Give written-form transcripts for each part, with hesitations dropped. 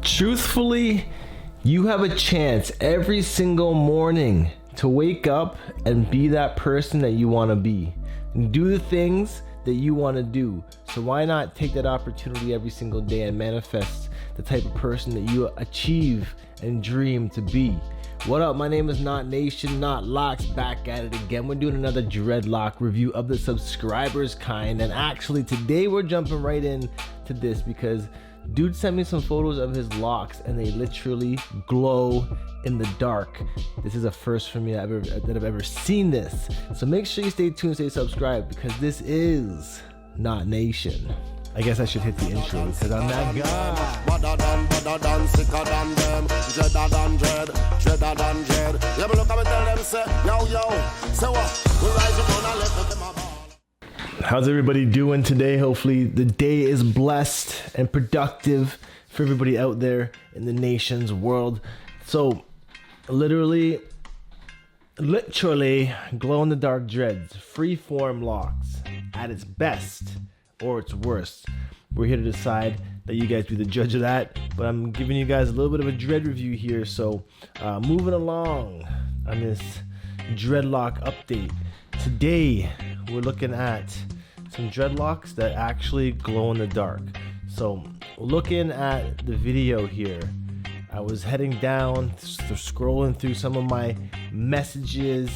Truthfully, you have a chance every single morning to wake up and be that person that you want to be and do the things that you want to do. So why not take that opportunity every single day and manifest the type of person that you achieve and dream to be? What up? My name is Not Nation, Not Locks, back at it again. We're doing another dreadlock review of the subscribers kind, and actually today we're jumping right in to this because dude sent me some photos of his locks and they literally glow in the dark. This is a first for me that I've ever seen this. So make sure you stay tuned, stay subscribed, because this is Not Nation. I guess I should hit the intro because I'm that guy. Badder than, sicker than them, dreader than dread, dreader than dread. Yeah, but look at me, tell them, say, yo, say what? We rise up on a left them about. How's everybody doing today? Hopefully the day is blessed and productive for everybody out there in the nation's world. So literally glow in the dark dreads, freeform locks at its best or its worst. We're here to decide, that you guys be the judge of that, but I'm giving you guys a little bit of a dread review here. So moving along on this dreadlock update. Today we're looking at some dreadlocks that actually glow in the dark. So looking at the video here, I was heading down, scrolling through some of my messages,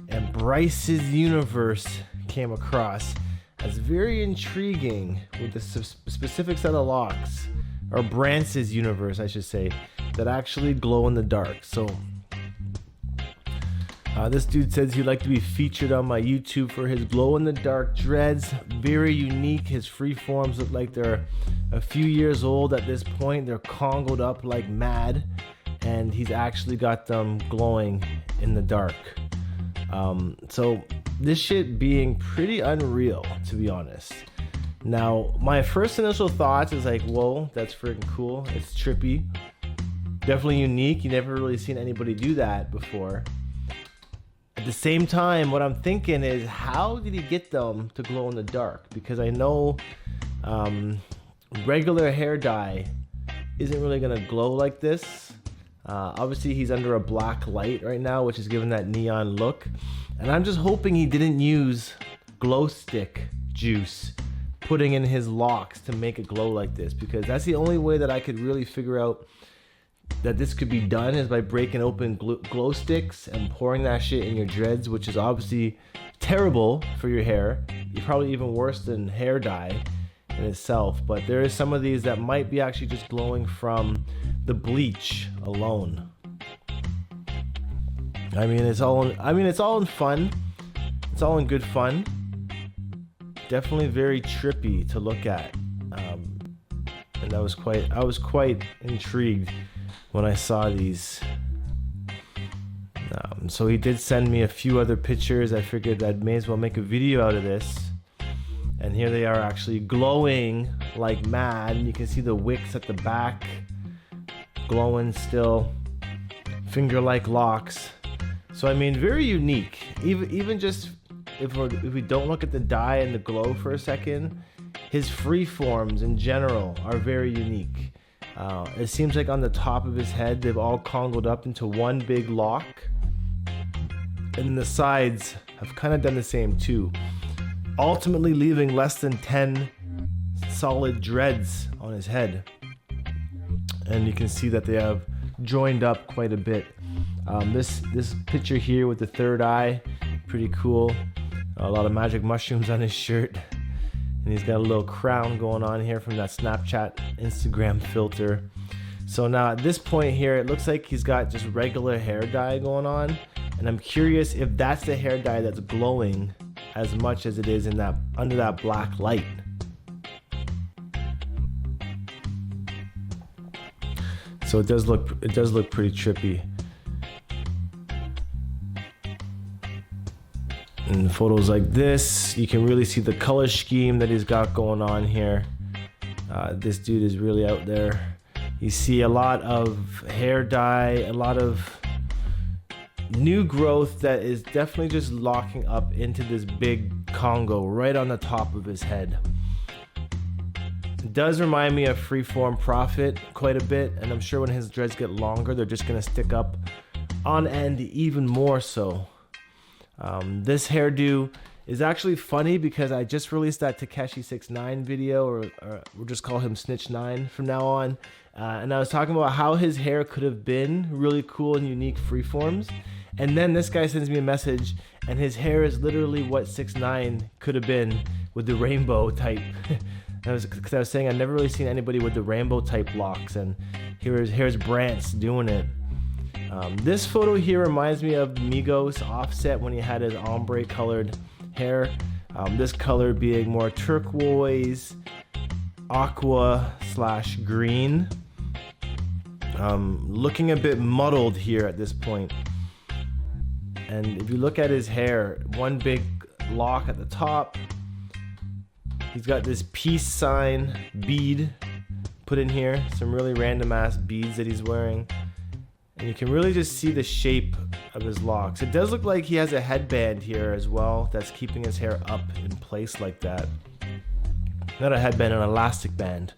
and Bryce's universe came across as very intriguing with the specific set of locks, or Brance's universe I should say, that actually glow in the dark. So this dude says he'd like to be featured on my YouTube for his glow-in-the-dark dreads. Very unique. His freeforms look like they're a few years old at this point. They're congoed up like mad, and he's actually got them glowing in the dark. So this shit being pretty unreal, to be honest. Now, my first initial thoughts is like, whoa, that's freaking cool. It's trippy. Definitely unique. You never really seen anybody do that before. At the same time, what I'm thinking is, how did he get them to glow in the dark? Because I know regular hair dye isn't really gonna glow like this. Obviously he's under a black light right now, which is giving that neon look. And I'm just hoping he didn't use glow stick juice putting in his locks to make it glow like this, because that's the only way that I could really figure out that this could be done, is by breaking open glow sticks and pouring that shit in your dreads, which is obviously terrible for your hair. You're probably even worse than hair dye in itself, but there is some of these that might be actually just glowing from the bleach alone. I mean, it's all in fun. It's all in good fun. Definitely very trippy to look at. And I was quite intrigued when I saw these. So he did send me a few other pictures. I figured I may as well make a video out of this. And here they are, actually glowing like mad. And you can see the wicks at the back glowing still. Finger-like locks. So I mean, very unique. Even just if we don't look at the dye and the glow for a second, his freeforms in general are very unique. It seems like on the top of his head, they've all congoed up into one big lock. And the sides have kind of done the same too. Ultimately leaving less than 10 solid dreads on his head. And you can see that they have joined up quite a bit. This picture here with the third eye, pretty cool. A lot of magic mushrooms on his shirt. And he's got a little crown going on here from that Snapchat Instagram filter. So now at this point here, it looks like he's got just regular hair dye going on. And I'm curious if that's the hair dye that's glowing as much as it is in that under that black light. So it does look pretty trippy. In photos like this, you can really see the color scheme that he's got going on here. This dude is really out there. You see a lot of hair dye, a lot of new growth that is definitely just locking up into this big Congo right on the top of his head. It does remind me of Freeform Prophet quite a bit, and I'm sure when his dreads get longer, they're just gonna stick up on end even more so. This hairdo is actually funny because I just released that Takeshi 69 video, or we'll just call him Snitch 9 from now on. And I was talking about how his hair could have been really cool and unique freeforms. And then this guy sends me a message and his hair is literally what 6ix9ine could have been with the rainbow type. Because I was saying I've never really seen anybody with the rainbow type locks, and here's Brant's doing it. This photo here reminds me of Migos Offset when he had his ombre colored hair. This color being more turquoise, aqua / green. Looking a bit muddled here at this point. And if you look at his hair, one big lock at the top. He's got this peace sign bead put in here. Some really random ass beads that he's wearing. And you can really just see the shape of his locks. It does look like he has a headband here as well that's keeping his hair up in place like that. Not a headband, an elastic band.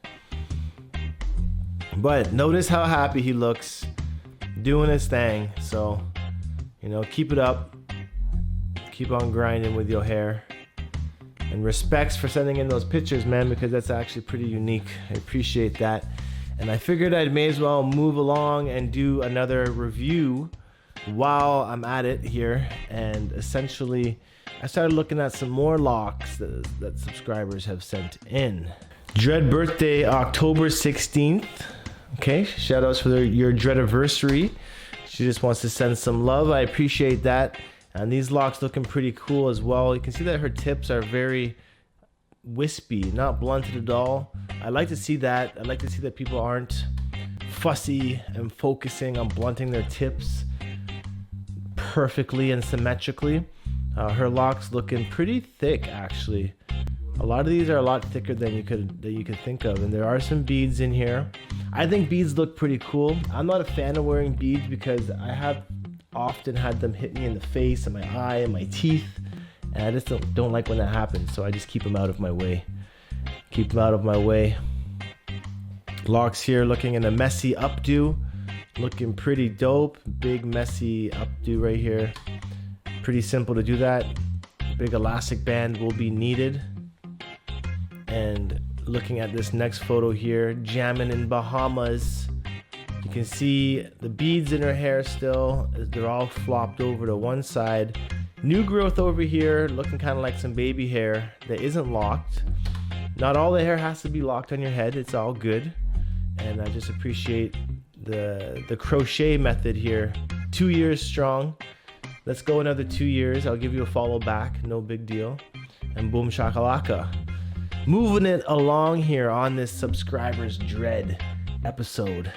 But notice how happy he looks doing his thing. So, you know, keep it up. Keep on grinding with your hair. And respects for sending in those pictures, man, because that's actually pretty unique. I appreciate that. And I figured I may as well move along and do another review while I'm at it here. And essentially, I started looking at some more locks that subscribers have sent in. Dread birthday, October 16th. Okay, shout outs for your Dreadiversary. She just wants to send some love. I appreciate that. And these locks looking pretty cool as well. You can see that her tips are very wispy, not blunted at all. I like to see that. I like to see that people aren't fussy and focusing on blunting their tips perfectly and symmetrically. Her locks looking pretty thick actually. A lot of these are a lot thicker than you could think of, and there are some beads in here. I think beads look pretty cool. I'm not a fan of wearing beads because I have often had them hit me in the face and my eye and my teeth, and I just don't like when that happens, so I just keep them out of my way. Keep them out of my way. Locks here looking in a messy updo, looking pretty dope. Big messy updo right here. Pretty simple to do that. Big elastic band will be needed. And looking at this next photo here, jamming in Bahamas. You can see the beads in her hair still, as they're all flopped over to one side. New growth over here, looking kind of like some baby hair that isn't locked. Not all the hair has to be locked on your head, it's all good. And I just appreciate the crochet method here. 2 years strong. Let's go another 2 years. I'll give you a follow back, no big deal. And boom shakalaka. Moving it along here on this subscribers dread episode.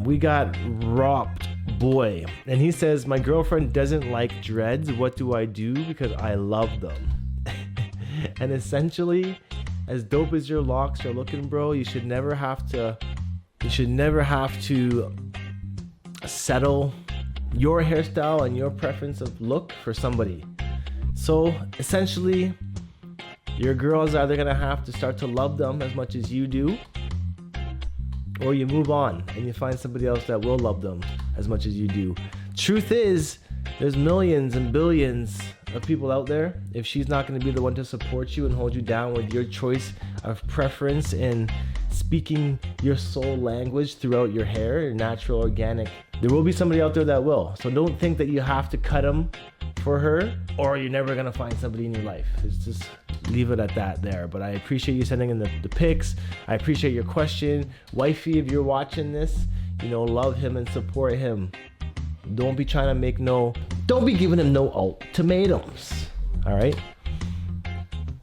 We got Ropped Boy, and he says, my girlfriend doesn't like dreads. What do I do? Because I love them. And essentially, as dope as your locks are looking, bro, you should never have to settle your hairstyle and your preference of look for somebody. So essentially, your girl is either gonna have to start to love them as much as you do, or you move on and you find somebody else that will love them as much as you do. Truth is, there's millions and billions of people out there. If she's not going to be the one to support you and hold you down with your choice of preference in speaking your soul language throughout your hair, your natural, organic, there will be somebody out there that will. So don't think that you have to cut them for her, or you're never going to find somebody in your life. It's just leave it at that there. But I appreciate you sending in the pics. I appreciate your question. Wifey, if you're watching this, you know, love him and support him. Don't be trying to don't be giving him no ultimatums. All right.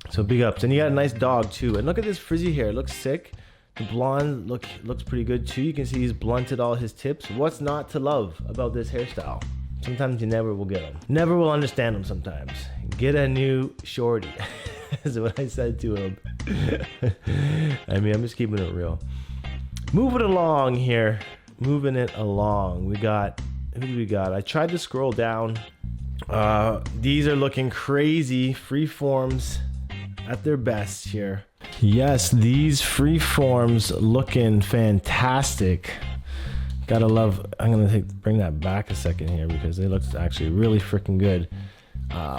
So big ups. And you got a nice dog too. And look at this frizzy hair. It looks sick. The blonde looks pretty good too. You can see he's blunted all his tips. What's not to love about this hairstyle? Sometimes you never will get them. Never will understand them sometimes. Get a new shorty. Is what I said to him. I mean, I'm just keeping it real. Moving along here. Moving it along. We got, who do we got? I tried to scroll down. These are looking crazy. Freeforms at their best here. Yes, these Freeforms looking fantastic. Gotta love, I'm gonna bring that back a second here because they look actually really freaking good.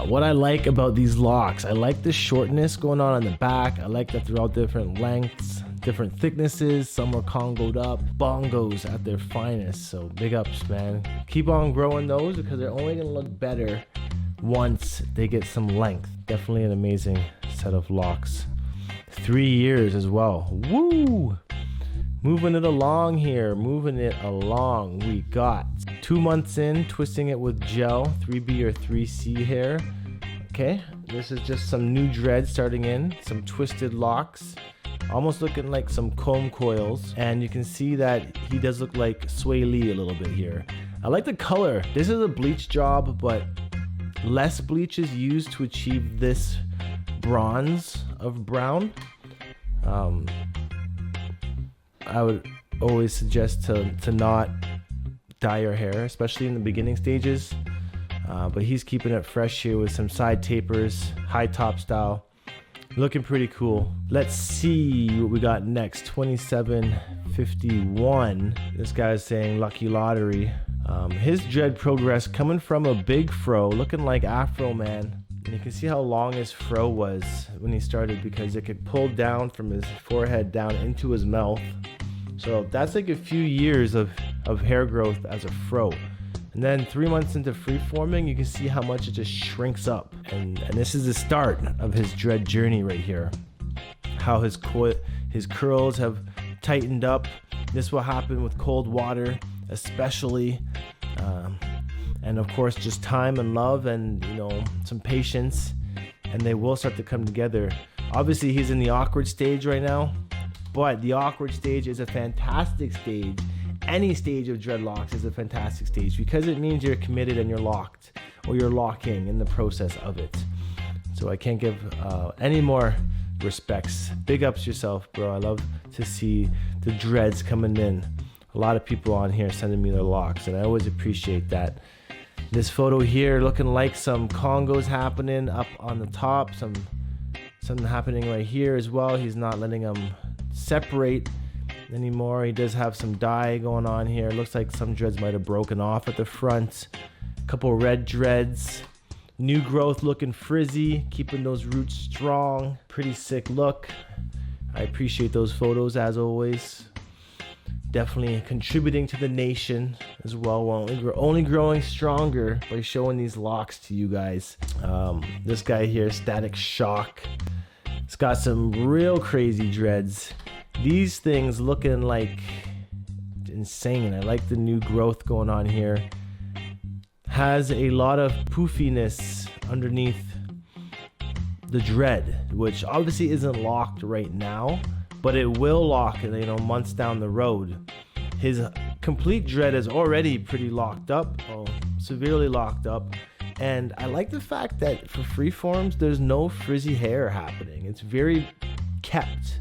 What I like about these locks, I like the shortness going on the back. I like that they're all different lengths, different thicknesses. Some are congoed up, bongos at their finest. So big ups, man. Keep on growing those because they're only gonna look better once they get some length. Definitely an amazing set of locks. 3 years as well. Woo! Moving it along here, moving it along. We got 2 months in, twisting it with gel, 3B or 3C hair. Okay, this is just some new dreads starting in, some twisted locks, almost looking like some comb coils. And you can see that he does look like Sway Lee a little bit here. I like the color. This is a bleach job, but less bleach is used to achieve this bronze of brown. I would always suggest to not dye your hair, especially in the beginning stages. But he's keeping it fresh here with some side tapers, high top style. Looking pretty cool. Let's see what we got next. 2751. This guy's saying lucky lottery. His dread progress coming from a big fro, looking like Afro Man. And you can see how long his fro was when he started because it could pull down from his forehead down into his mouth. So that's like a few years of hair growth as a fro. And then 3 months into freeforming, you can see how much it just shrinks up. And this is the start of his dread journey right here. How his curls have tightened up. This will happen with cold water, especially. And of course, just time and love and, you know, some patience, and they will start to come together. Obviously, he's in the awkward stage right now, but the awkward stage is a fantastic stage. Any stage of dreadlocks is a fantastic stage because it means you're committed and you're locked, or you're locking in the process of it. So I can't give any more respects. Big ups yourself, bro. I love to see the dreads coming in. A lot of people on here sending me their locks, and I always appreciate that. This photo here looking like some congos happening up on the top, something happening right here as well. He's not letting them separate anymore. He does have some dye going on here. Looks like some dreads might have broken off at the front. A couple red dreads. New growth looking frizzy, keeping those roots strong. Pretty sick look. I appreciate those photos as always. Definitely contributing to the nation as well. We're only growing stronger by showing these locks to you guys. This guy here, Static Shock. It's got some real crazy dreads. These things looking like insane. I like the new growth going on here. Has a lot of poofiness underneath the dread, which obviously isn't locked right now, but it will lock, you know, months down the road. His complete dread is already pretty locked up, well, severely locked up. And I like the fact that for freeforms, there's no frizzy hair happening. It's very kept.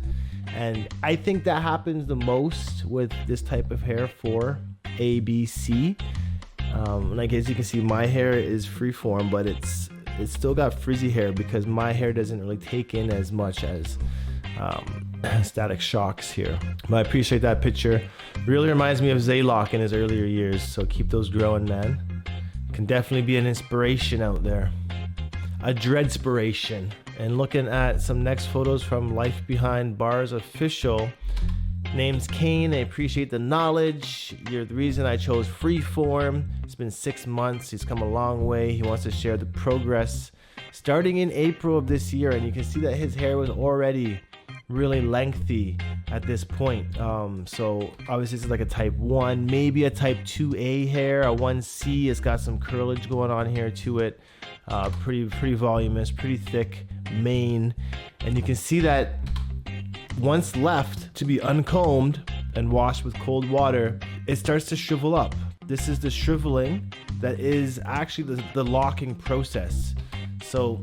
And I think that happens the most with this type of hair for ABC. Like as you can see, my hair is freeform, but it's still got frizzy hair because my hair doesn't really take in as much as Static Shock's here. But I appreciate that picture. Really reminds me of Zaylock in his earlier years. So keep those growing, man. Can definitely be an inspiration out there. A dreadspiration. And looking at some next photos from Life Behind Bars Official. Name's Kane. I appreciate the knowledge. You're the reason I chose freeform. It's been 6 months. He's come a long way. He wants to share the progress starting in April of this year. And you can see that his hair was already really lengthy at this point. So obviously this is like a type 1, maybe a type 2A hair, a 1C. It's got some curlage going on here to it. Pretty voluminous, pretty thick mane. And you can see that once left to be uncombed and washed with cold water, it starts to shrivel up. This is the shriveling that is actually the locking process. So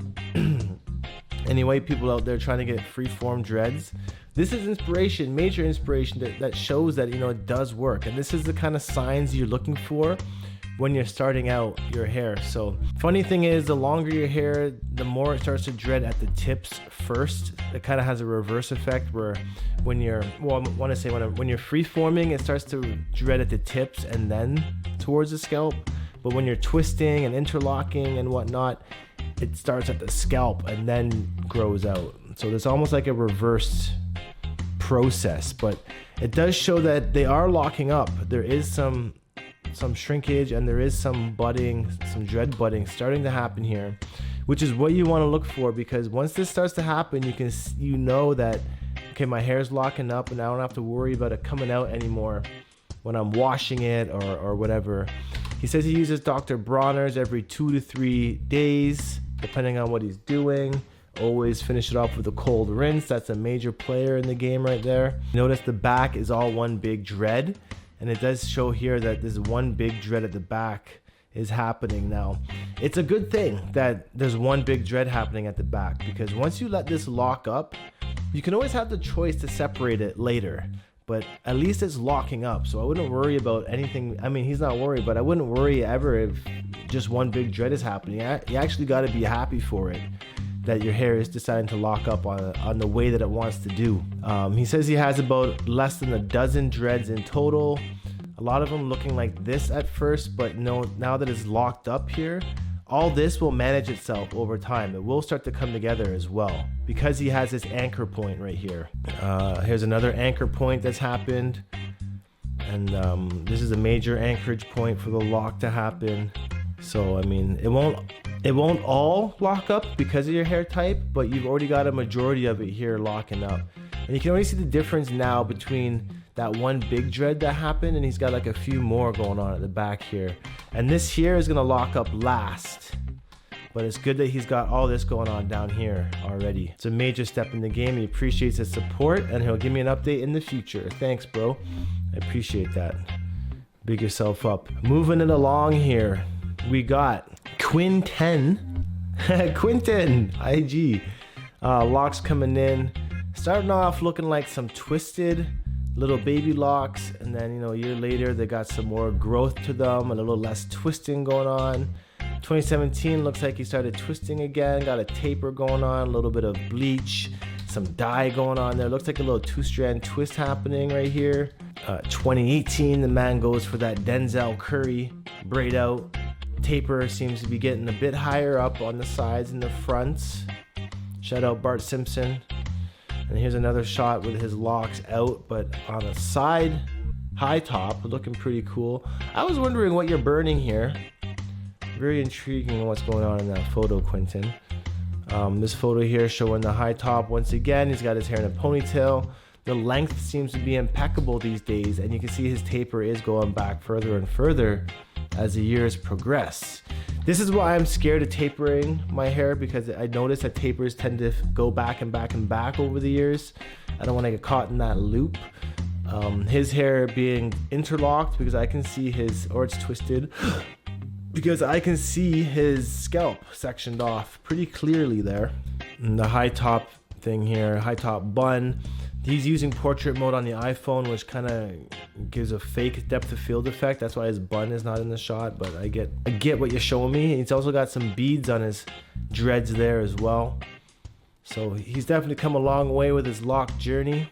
anyway, people out there trying to get freeform dreads, This is inspiration, major inspiration that shows that, you know, it does work. And this is the kind of signs you're looking for when you're starting out your hair. So funny thing is, the longer your hair, the more it starts to dread at the tips first. It kind of has a reverse effect where when you're, well, I want to say when you're free forming, it starts to dread at the tips and then towards the scalp. But when you're twisting and interlocking and whatnot, it starts at the scalp and then grows out. So there's almost like a reversed process, but it does show that they are locking up. There is some shrinkage and there is some budding, some dread budding starting to happen here, which is what you want to look for, because once this starts to happen, you know that, okay, my hair's locking up and I don't have to worry about it coming out anymore when I'm washing it or whatever. He says he uses Dr. Bronner's every 2 to 3 days, depending on what he's doing. Always finish it off with a cold rinse. That's a major player in the game right there. Notice the back is all one big dread, and it does show here that this one big dread at the back is happening now. It's a good thing that there's one big dread happening at the back, because once you let this lock up, you can always have the choice to separate it later, but at least it's locking up. So I wouldn't worry about anything. I mean, he's not worried, but I wouldn't worry ever if just one big dread is happening. You actually got to be happy for it, that your hair is deciding to lock up on the way that it wants to do. He says he has about less than a dozen dreads in total. A lot of them looking like this at first, but no, now that it's locked up here, all this will manage itself over time. It will start to come together as well, because he has this anchor point right here. Here's another anchor point that's happened. And this is a major anchorage point for the lock to happen. So, I mean, it won't all lock up because of your hair type, but you've already got a majority of it here locking up. And you can already see the difference now between that one big dread that happened and he's got like a few more going on at the back here. And this here is gonna lock up last, but it's good that he's got all this going on down here already. It's a major step in the game. He appreciates his support and he'll give me an update in the future. Thanks, bro. I appreciate that. Big yourself up. Moving it along here, we got Quinten. Quinten, IG. Locks coming in. Starting off looking like some twisted little baby locks, and then, you know, a year later they got some more growth to them, a little less twisting going on. 2017 looks like he started twisting again, got a taper going on, a little bit of bleach, some dye going on there. Looks like a little 2-strand twist happening right here. 2018, the man goes for that Denzel Curry braid out. Taper seems to be getting a bit higher up on the sides and the fronts. Shout out Bart Simpson. And here's another shot with his locks out, but on a side high top, looking pretty cool. I was wondering what you're burning here. Very intriguing what's going on in that photo, Quinten. This photo here showing the high top once again. He's got his hair in a ponytail. The length seems to be impeccable these days, and you can see his taper is going back further and further as the years progress. This is why I'm scared of tapering my hair, because I notice that tapers tend to go back and back and back over the years. I don't want to get caught in that loop. His hair being interlocked because I can see his, or it's twisted, because I can see his scalp sectioned off pretty clearly there. And the high top thing here, high top bun. He's using portrait mode on the iPhone, which kind of gives a fake depth of field effect. That's why his bun is not in the shot, but I get what you're showing me. He's also got some beads on his dreads there as well. So he's definitely come a long way with his lock journey,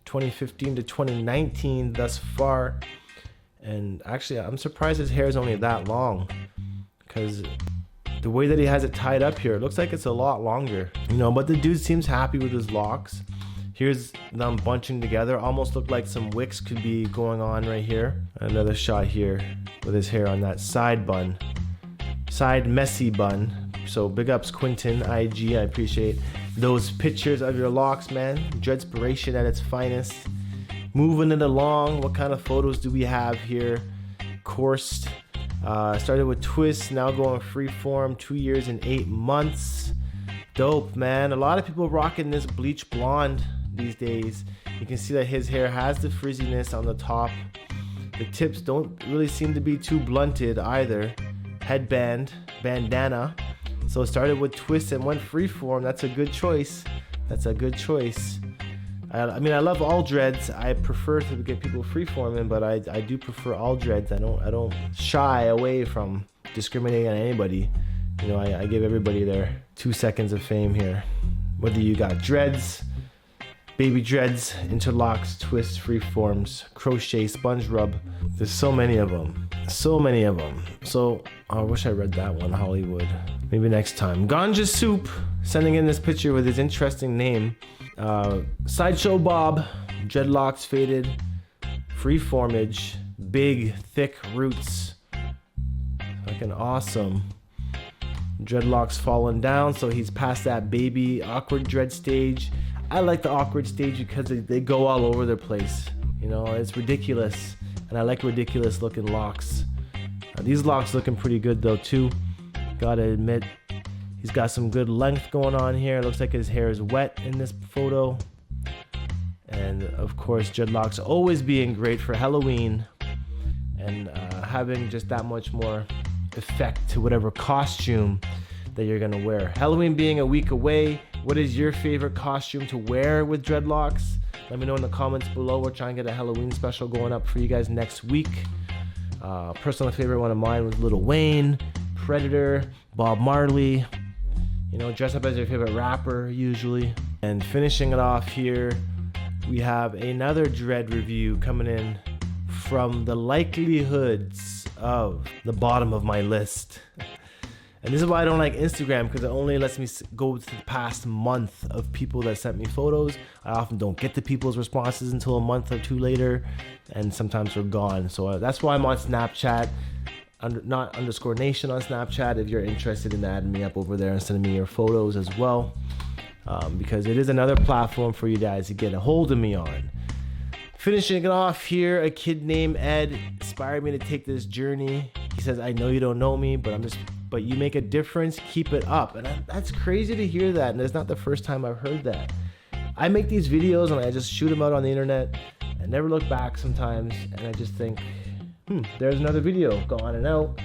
2015 to 2019 thus far. And actually, I'm surprised his hair is only that long, because the way that he has it tied up here, it looks like it's a lot longer. You know, but the dude seems happy with his locks. Here's them bunching together. Almost look like some wicks could be going on right here. Another shot here with his hair on that side bun. Side messy bun. So big ups Quinten, IG. I appreciate those pictures of your locks, man. Dreadspiration at its finest. Moving it along, what kind of photos do we have here? Coursed. Started with twists, now going freeform. 2 years and 8 months. Dope, man. A lot of people rocking this bleach blonde these days. You can see that his hair has the frizziness on the top. The tips don't really seem to be too blunted either. Headband, bandana. So it started with twists and went freeform. That's a good choice. That's a good choice. I mean, I love all dreads. I prefer to get people freeforming, but I do prefer all dreads. I don't shy away from discriminating on anybody. You know, I give everybody their 2 seconds of fame here. Whether you got dreads, baby dreads, interlocks, twists, freeforms, crochet, sponge rub. There's so many of them. So many of them. So I wish I read that one, Hollywood. Maybe next time. Ganja Soup sending in this picture with his interesting name. Sideshow Bob, dreadlocks faded, freeformage, big, thick roots. Fucking awesome. Dreadlocks falling down, so he's past that baby awkward dread stage. I like the awkward stage because they go all over the place. You know, it's ridiculous, and I like ridiculous looking locks. These locks looking pretty good though too. Gotta admit, he's got some good length going on here. Looks like his hair is wet in this photo. And of course, dreadlocks always being great for Halloween and having just that much more effect to whatever costume that you're gonna wear. Halloween being a week away, what is your favorite costume to wear with dreadlocks? Let me know in the comments below. We're trying to get a Halloween special going up for you guys next week. Personal favorite one of mine was Lil Wayne, Predator, Bob Marley. You know, dress up as your favorite rapper usually. And finishing it off here, we have another dread review coming in from the likelihoods of the bottom of my list. And this is why I don't like Instagram, because it only lets me go to the past month of people that sent me photos. I often don't get the people's responses until a month or two later, and sometimes they're gone. So that's why I'm on Snapchat, not _nation on Snapchat, if you're interested in adding me up over there and sending me your photos as well, because it is another platform for you guys to get a hold of me on. Finishing it off here, a kid named Ed inspired me to take this journey. He says, I know you don't know me, but you make a difference, keep it up. And that's crazy to hear that, and it's not the first time I've heard that. I make these videos and I just shoot them out on the internet and never look back sometimes, and I just think, there's another video going and out.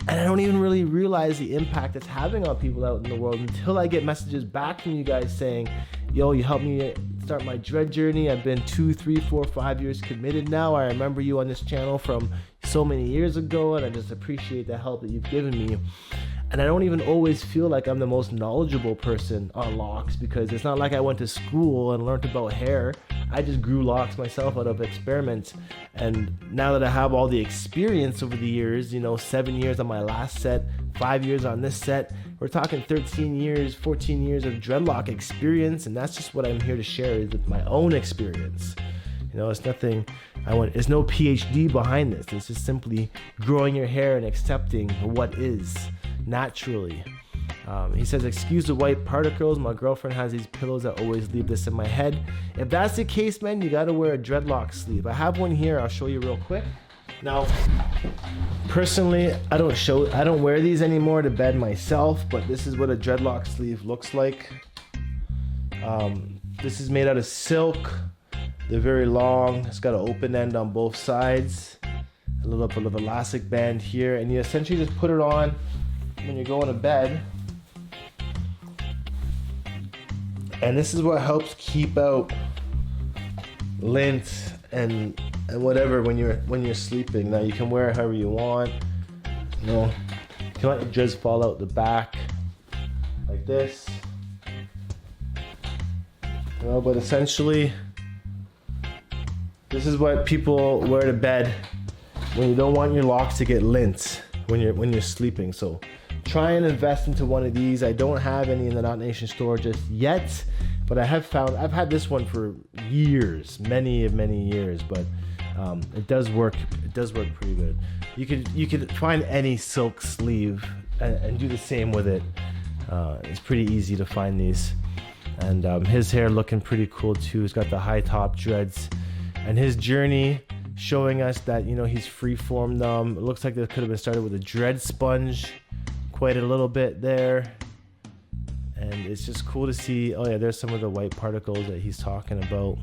And I don't even really realize the impact it's having on people out in the world until I get messages back from you guys saying, yo, you helped me start my dread journey. I've been 2, 3, 4, 5 years committed now. I remember you on this channel from so many years ago, and I just appreciate the help that you've given me. And I don't even always feel like I'm the most knowledgeable person on locks, because it's not like I went to school and learned about hair. I just grew locks myself out of experiments. And now that I have all the experience over the years, 7 years on my last set, 5 years on this set, we're talking 13 years, 14 years of dreadlock experience. And that's just what I'm here to share, is with my own experience. It's nothing, it's no PhD behind this. It's just simply growing your hair and accepting what is naturally. He says, excuse the white particles. My girlfriend has these pillows that always leave this in my head. If that's the case, man, you gotta wear a dreadlock sleeve. I have one here. I'll show you real quick. Now, personally, I don't wear these anymore to bed myself, but this is what a dreadlock sleeve looks like. This is made out of silk. They're very long. It's got an open end on both sides. A little bit of elastic band here, and you essentially just put it on when you're going to bed. And this is what helps keep out lint and whatever when you're sleeping. Now you can wear it however you want. You can let your dreads fall out the back like this. But essentially, this is what people wear to bed when you don't want your locks to get lint when you're sleeping. So try and invest into one of these. I don't have any in the Not Nation store just yet, but I've had this one for years, many years, but it does work. It does work pretty good. You could find any silk sleeve and do the same with it. It's pretty easy to find these. And his hair looking pretty cool too. He's got the high top dreads, and his journey showing us that he's freeformed them. It looks like this could have been started with a dread sponge, quite a little bit there. And it's just cool to see. Oh yeah, there's some of the white particles that he's talking about.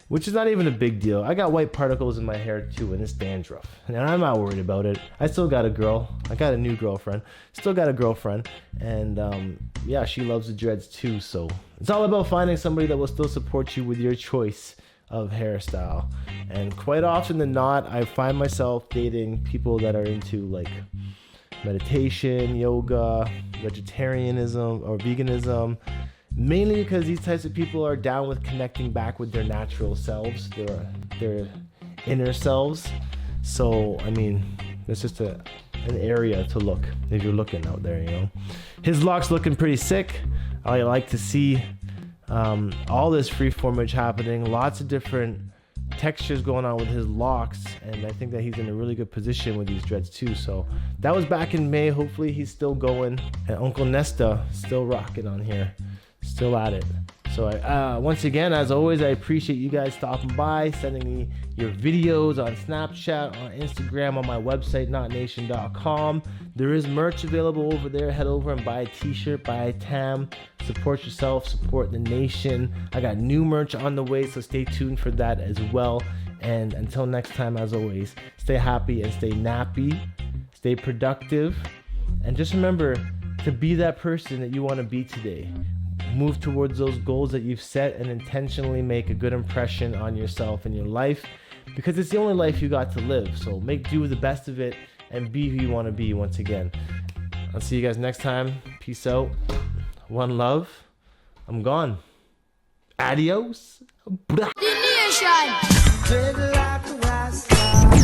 which is not even a big deal. I got white particles in my hair too, and it's dandruff, and I'm not worried about it. I still got a girl. I got a new girlfriend. Still got a girlfriend, and yeah, she loves the dreads too. So it's all about finding somebody that will still support you with your choice of hairstyle. And quite often than not, I find myself dating people that are into like meditation, yoga, vegetarianism, or veganism. Mainly because these types of people are down with connecting back with their natural selves, their inner selves. So, I mean, it's just an area to look if you're looking out there, you know. His locks looking pretty sick. I like to see all this freeformage happening. Lots of different textures going on with his locks, and I think that he's in a really good position with these dreads too. So that was back in May. Hopefully he's still going, and Uncle Nesta still rocking on here. Still at it. So once again, as always, I appreciate you guys stopping by, sending me your videos on Snapchat, on Instagram, on my website, knotnation.com. There is merch available over there. Head over and buy a t-shirt, buy a tam. Support yourself, support the nation. I got new merch on the way, so stay tuned for that as well. And until next time, as always, stay happy and stay nappy. Stay productive. And just remember to be that person that you want to be today. Move towards those goals that you've set and intentionally make a good impression on yourself and your life, because it's the only life you got to live. So make do with the best of it and be who you want to be once again. I'll see you guys next time. Peace out. One love. I'm gone. Adios.